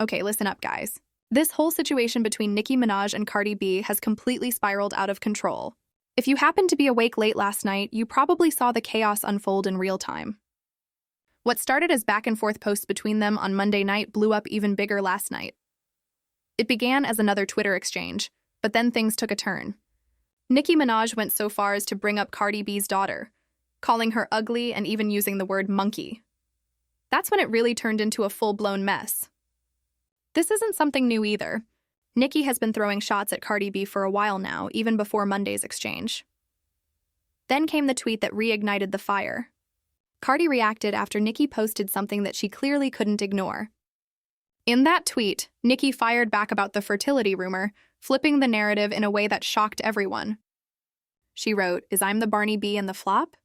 Okay, listen up, guys. This whole situation between Nicki Minaj and Cardi B has completely spiraled out of control. If you happened to be awake late last night, you probably saw the chaos unfold in real time. What started as back-and-forth posts between them on Monday night blew up even bigger last night. It began as another Twitter exchange, but then things took a turn. Nicki Minaj went so far as to bring up Cardi B's daughter, calling her ugly and even using the word monkey. That's when it really turned into a full-blown mess. This isn't something new either. Nicki has been throwing shots at Cardi B for a while now, even before Monday's exchange. Then came the tweet that reignited the fire. Cardi reacted after Nicki posted something that she clearly couldn't ignore. In that tweet, Nicki fired back about the fertility rumor, flipping the narrative in a way that shocked everyone. She wrote, "Is I'm the Barney B in the flop?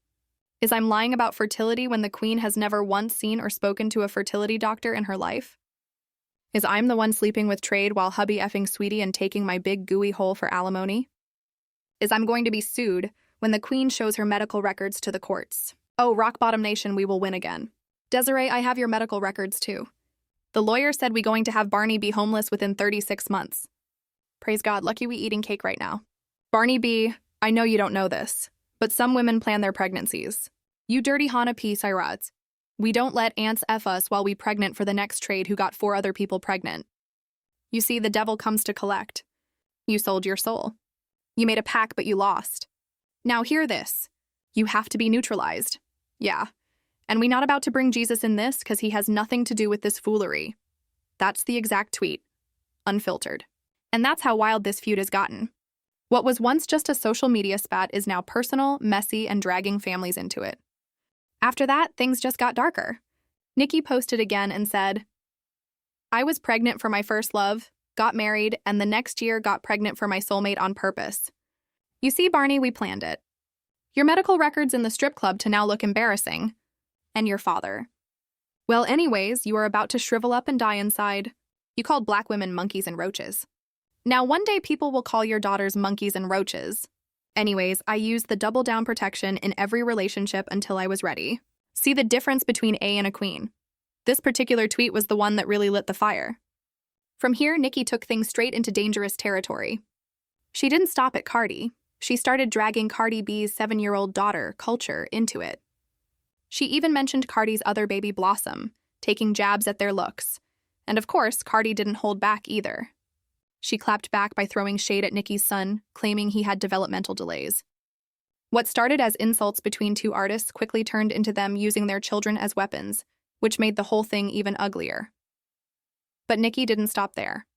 Is I'm lying about fertility when the queen has never once seen or spoken to a fertility doctor in her life? Is I'm the one sleeping with Trade while hubby effing Sweetie and taking my big gooey hole for alimony? Is I'm going to be sued when the queen shows her medical records to the courts? Oh, Rock Bottom Nation, we will win again. Desiree, I have your medical records too. The lawyer said we going to have Barney be homeless within 36 months. Praise God, lucky we eating cake right now. Barney B, I know you don't know this, but some women plan their pregnancies. You dirty Hana P. Sirats. We don't let ants F us while we pregnant for the next Trade who got 4 other people pregnant. You see, the devil comes to collect. You sold your soul. You made a pact, but you lost. Now hear this. You have to be neutralized. Yeah. And we not about to bring Jesus in this because he has nothing to do with this foolery. That's the exact tweet. Unfiltered. And that's how wild this feud has gotten. What was once just a social media spat is now personal, messy, and dragging families into it. After that, things just got darker. Nicki posted again and said, I was pregnant for my first love, got married, and the next year got pregnant for my soulmate on purpose. You see, Barney, we planned it. Your medical records in the strip club to now look embarrassing. And your father. Well, anyways, you are about to shrivel up and die inside. You called black women monkeys and roaches. Now one day people will call your daughters monkeys and roaches. Anyways, I used the double down protection in every relationship until I was ready. See the difference between A and a queen. This particular tweet was the one that really lit the fire. From here, Nicki took things straight into dangerous territory. She didn't stop at Cardi. She started dragging Cardi B's 7-year-old daughter, Culture, into it. She even mentioned Cardi's other baby, Blossom, taking jabs at their looks. And of course, Cardi didn't hold back either. She clapped back by throwing shade at Nicki's son, claiming he had developmental delays. What started as insults between two artists quickly turned into them using their children as weapons, which made the whole thing even uglier. But Nicki didn't stop there.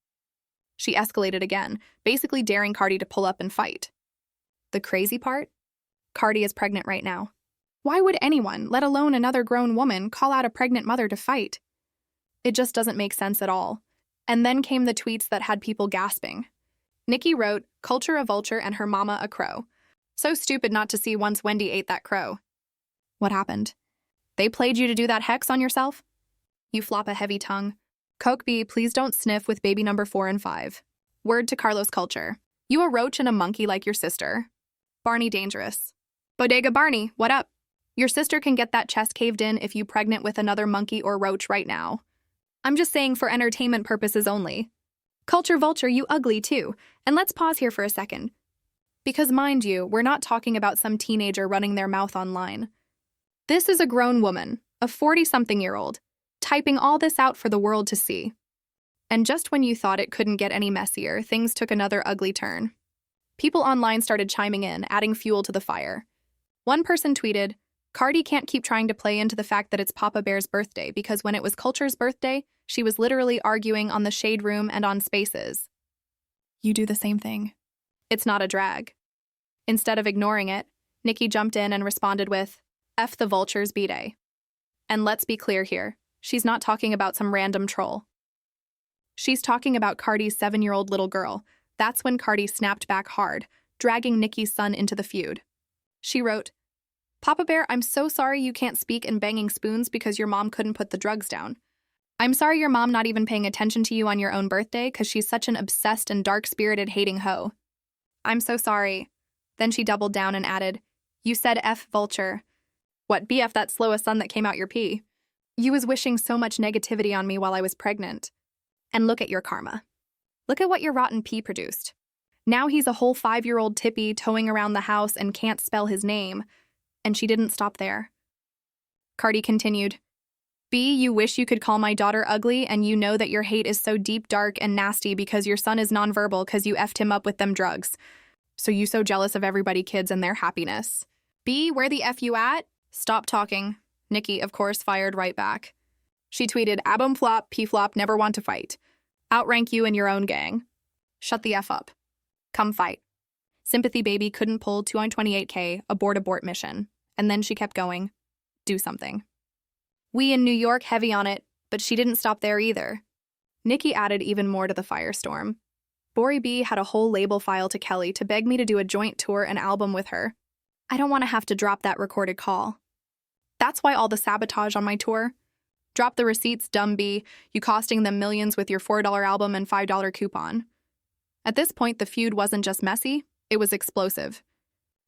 She escalated again, basically daring Cardi to pull up and fight. The crazy part? Cardi is pregnant right now. Why would anyone, let alone another grown woman, call out a pregnant mother to fight? It just doesn't make sense at all. And then came the tweets that had people gasping. Nicki wrote, Culture a vulture and her mama a crow. So stupid not to see once Wendy ate that crow. What happened? They played you to do that hex on yourself? You flop a heavy tongue. Coke B, please don't sniff with baby number 4 and 5. Word to Carlos Culture. You a roach and a monkey like your sister. Barney dangerous. Bodega Barney, what up? Your sister can get that chest caved in if you pregnant with another monkey or roach right now. I'm just saying for entertainment purposes only. Culture vulture, you ugly too. And let's pause here for a second. Because mind you, we're not talking about some teenager running their mouth online. This is a grown woman, a 40-something-year-old, typing all this out for the world to see. And just when you thought it couldn't get any messier, things took another ugly turn. People online started chiming in, adding fuel to the fire. One person tweeted, Cardi can't keep trying to play into the fact that it's Papa Bear's birthday because when it was Culture's birthday, she was literally arguing on the Shade Room and on Spaces. You do the same thing. It's not a drag. Instead of ignoring it, Nicki jumped in and responded with, F the vultures B-Day. And let's be clear here, she's not talking about some random troll. She's talking about Cardi's 7-year-old little girl. That's when Cardi snapped back hard, dragging Nicki's son into the feud. She wrote, Papa Bear, I'm so sorry you can't speak in banging spoons because your mom couldn't put the drugs down. I'm sorry your mom not even paying attention to you on your own birthday because she's such an obsessed and dark-spirited hating hoe. I'm so sorry. Then she doubled down and added, You said F vulture. What, BF that slowest son that came out your pee? You was wishing so much negativity on me while I was pregnant. And look at your karma. Look at what your rotten pea produced. Now he's a whole 5-year-old tippy towing around the house and can't spell his name. And she didn't stop there. Cardi continued, B, you wish you could call my daughter ugly, and you know that your hate is so deep, dark, and nasty because your son is nonverbal because you effed him up with them drugs. So you so jealous of everybody kids and their happiness. B, where the F you at? Stop talking. Nicki, of course, fired right back. She tweeted, Abum flop, P flop, never want to fight. Outrank you and your own gang. Shut the F up. Come fight. Sympathy baby couldn't pull 228K, abort mission. And then she kept going. Do something. We in New York heavy on it, but she didn't stop there either. Nicki added even more to the firestorm. Bori B had a whole label file to Kelly to beg me to do a joint tour and album with her. I don't want to have to drop that recorded call. That's why all the sabotage on my tour. Drop the receipts, dumb B, you costing them millions with your $4 album and $5 coupon. At this point, the feud wasn't just messy, it was explosive.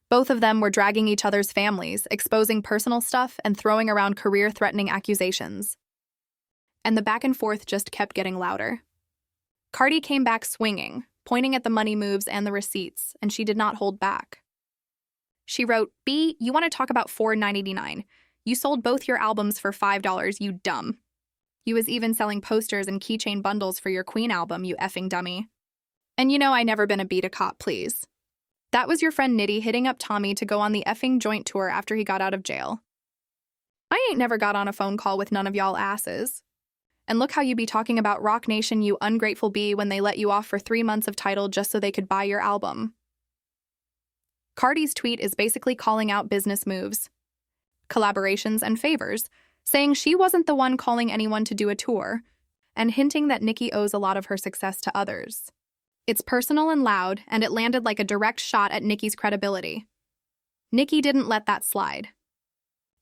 Both of them were dragging each other's families, exposing personal stuff, and throwing around career-threatening accusations. And the back and forth just kept getting louder. Cardi came back swinging, pointing at the money moves and the receipts, and she did not hold back. She wrote, B, you want to talk about $4.99. You sold both your albums for $5, you dumb. You was even selling posters and keychain bundles for your Queen album, you effing dummy. And you know I never been a beat a cop, please. That was your friend Nitty hitting up Tommy to go on the effing joint tour after he got out of jail. I ain't never got on a phone call with none of y'all asses. And look how you be talking about Rock Nation, you ungrateful bee, when they let you off for 3 months of title just so they could buy your album. Cardi's tweet is basically calling out business moves, collaborations, and favors, saying she wasn't the one calling anyone to do a tour, and hinting that Nicki owes a lot of her success to others. It's personal and loud, and it landed like a direct shot at Nicki's credibility. Nicki didn't let that slide.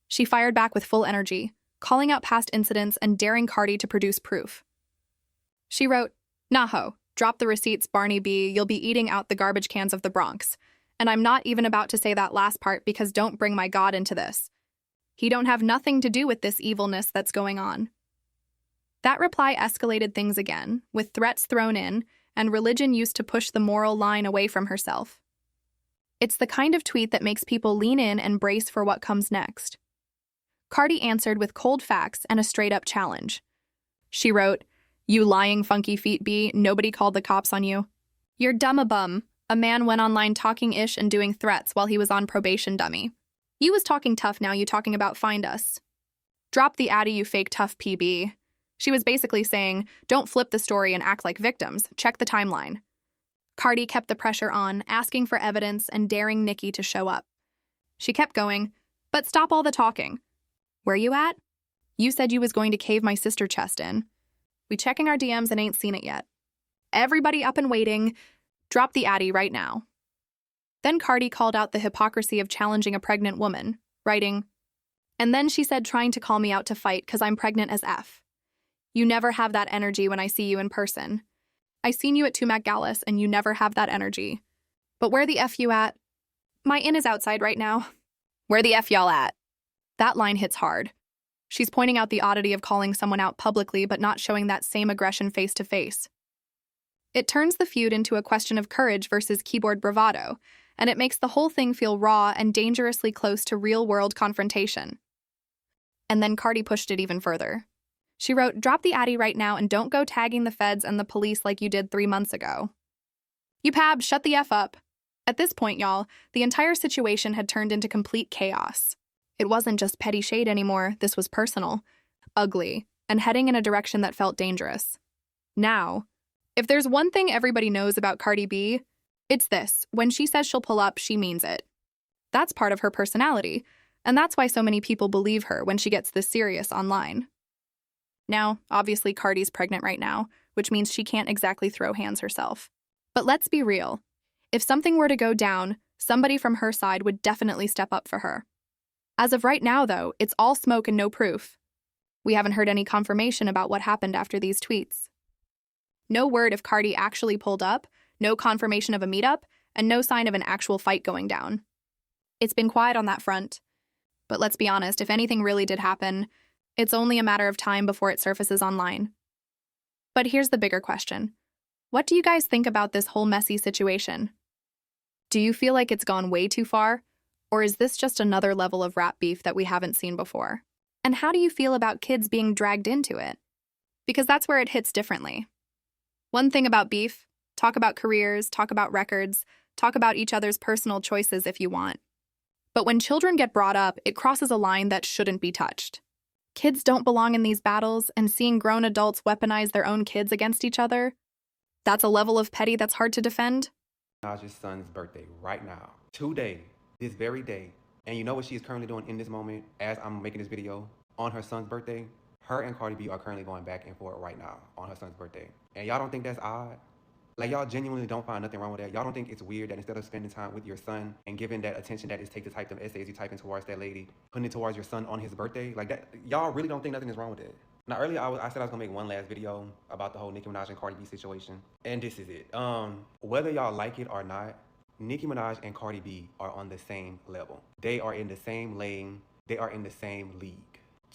She fired back with full energy, calling out past incidents and daring Cardi to produce proof. She wrote, Nah ho, drop the receipts, Barney B, you'll be eating out the garbage cans of the Bronx. And I'm not even about to say that last part because don't bring my God into this. He don't have nothing to do with this evilness that's going on. That reply escalated things again, with threats thrown in, and religion used to push the moral line away from herself. It's the kind of tweet that makes people lean in and brace for what comes next. Cardi answered with cold facts and a straight-up challenge. She wrote, You lying funky feet B, nobody called the cops on you. You're dumb a bum. A man went online talking ish and doing threats while he was on probation, dummy. You was talking tough, now you talking about find us. Drop the addy, you fake tough PB. She was basically saying, don't flip the story and act like victims, check the timeline. Cardi kept the pressure on, asking for evidence and daring Nicki to show up. She kept going, but stop all the talking. Where you at? You said you was going to cave my sister chest in. We checking our DMs and ain't seen it yet. Everybody up and waiting. Drop the addy right now. Then Cardi called out the hypocrisy of challenging a pregnant woman, writing, And then she said trying to call me out to fight because I'm pregnant as F. You never have that energy when I see you in person. I seen you at Tumac Gallus and you never have that energy. But where the F you at? My in is outside right now. Where the F y'all at? That line hits hard. She's pointing out the oddity of calling someone out publicly but not showing that same aggression face to face. It turns the feud into a question of courage versus keyboard bravado, and it makes the whole thing feel raw and dangerously close to real-world confrontation. And then Cardi pushed it even further. She wrote, Drop the addy right now and don't go tagging the feds and the police like you did 3 months ago. You pab, shut the F up. At this point, y'all, the entire situation had turned into complete chaos. It wasn't just petty shade anymore, this was personal, ugly, and heading in a direction that felt dangerous. Now, if there's one thing everybody knows about Cardi B, it's this: when she says she'll pull up, she means it. That's part of her personality, and that's why so many people believe her when she gets this serious online. Now, obviously Cardi's pregnant right now, which means she can't exactly throw hands herself. But let's be real. If something were to go down, somebody from her side would definitely step up for her. As of right now, though, it's all smoke and no proof. We haven't heard any confirmation about what happened after these tweets. No word if Cardi actually pulled up, no confirmation of a meetup, and no sign of an actual fight going down. It's been quiet on that front. But let's be honest, if anything really did happen, it's only a matter of time before it surfaces online. But here's the bigger question. What do you guys think about this whole messy situation? Do you feel like it's gone way too far? Or is this just another level of rap beef that we haven't seen before? And how do you feel about kids being dragged into it? Because that's where it hits differently. One thing about beef, talk about careers, talk about records, talk about each other's personal choices if you want. But when children get brought up, it crosses a line that shouldn't be touched. Kids don't belong in these battles, and seeing grown adults weaponize their own kids against each other, that's a level of petty that's hard to defend. Minaj's son's birthday right now. Today, this very day. And you know what she is currently doing in this moment as I'm making this video on her son's birthday? Her and Cardi B are currently going back and forth right now on her son's birthday. And y'all don't think that's odd? Like, y'all genuinely don't find nothing wrong with that? Y'all don't think it's weird that instead of spending time with your son and giving that attention that it takes to type them essays you typing towards that lady, putting it towards your son on his birthday? Like, that, y'all really don't think nothing is wrong with it? Now, earlier I said I was gonna make one last video about the whole Nicki Minaj and Cardi B situation. And this is it. Whether y'all like it or not, Nicki Minaj and Cardi B are on the same level. They are in the same lane. They are in the same league.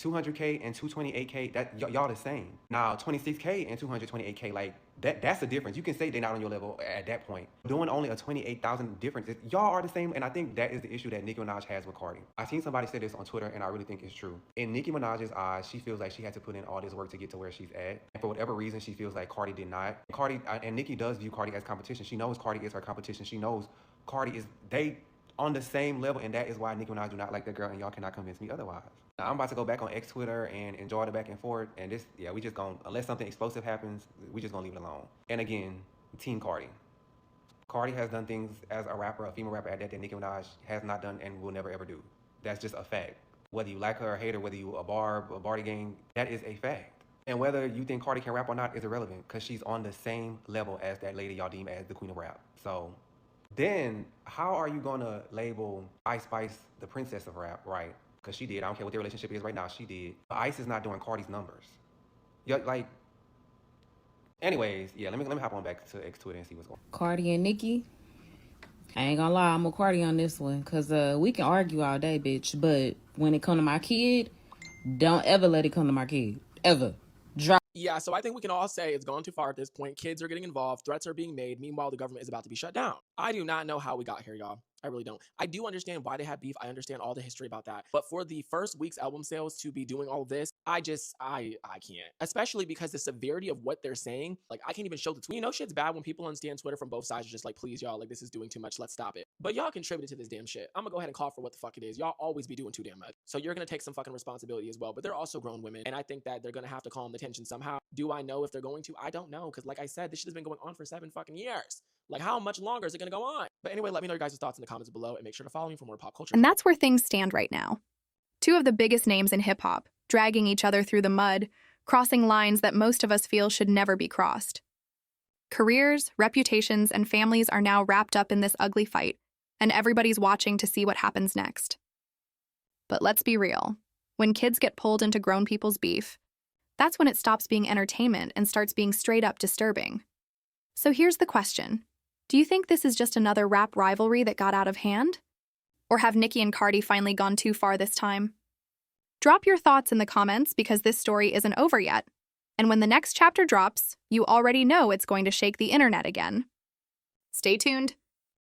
200K and 228K, that y'all the same. Now 26K and 228K, like that's the difference. You can say they're not on your level at that point. Doing only a 28,000 difference, y'all are the same, and I think that is the issue that Nicki Minaj has with Cardi. I seen somebody say this on Twitter, and I really think it's true. In Nicki Minaj's eyes, she feels like she had to put in all this work to get to where she's at, and for whatever reason, she feels like Cardi did not. Cardi and Nicki does view Cardi as competition. She knows Cardi is her competition. She knows Cardi is they on the same level, and that is why Nicki Minaj do not like that girl, and y'all cannot convince me otherwise. Now, I'm about to go back on X Twitter and enjoy the back and forth, and this, yeah, we just gonna, unless something explosive happens, we just gonna leave it alone. And again, Team Cardi. Cardi has done things as a rapper, a female rapper at that Nicki Minaj has not done and will never ever do. That's just a fact. Whether you like her or hate her, whether you a Barty gang, that is a fact. And whether you think Cardi can rap or not is irrelevant, because she's on the same level as that lady y'all deem as the queen of rap. So then, how are you gonna label Ice Spice the princess of rap, right? Because she did. I don't care what their relationship is right now. She did. But Ice is not doing Cardi's numbers. Yeah, like. Anyways, yeah. Let me hop on back to X Twitter and see what's going on. Cardi and Nicki. I ain't gonna lie, I'm a Cardi on this one, cause we can argue all day, bitch. But when it come to my kid, don't ever let it come to my kid, ever. Drop. Yeah, so I think we can all say it's gone too far at this point. Kids are getting involved. Threats are being made. Meanwhile, the government is about to be shut down. I do not know how we got here, y'all. I really don't. I do understand why they had beef. I understand all the history about that. But for the first week's album sales to be doing all of this, I can't. Especially because the severity of what they're saying, like, I can't even show the tweet. You know shit's bad when people understand Twitter from both sides are just like, please, y'all, like, this is doing too much. Let's stop it. But y'all contributed to this damn shit. I'm gonna go ahead and call for what the fuck it is. Y'all always be doing too damn much. So you're gonna take some fucking responsibility as well. But they're also grown women. And I think that they're gonna have to calm the tension somehow. Do I know if they're going to? I don't know. Because like I said, this shit has been going on for 7 fucking years. Like, how much longer is it going to go on? But anyway, let me know your guys' thoughts in the comments below, and make sure to follow me for more pop culture. And that's where things stand right now. Two of the biggest names in hip-hop, dragging each other through the mud, crossing lines that most of us feel should never be crossed. Careers, reputations, and families are now wrapped up in this ugly fight, and everybody's watching to see what happens next. But let's be real. When kids get pulled into grown people's beef, that's when it stops being entertainment and starts being straight-up disturbing. So here's the question. Do you think this is just another rap rivalry that got out of hand? Or have Nicki and Cardi finally gone too far this time? Drop your thoughts in the comments because this story isn't over yet. And when the next chapter drops, you already know it's going to shake the internet again. Stay tuned.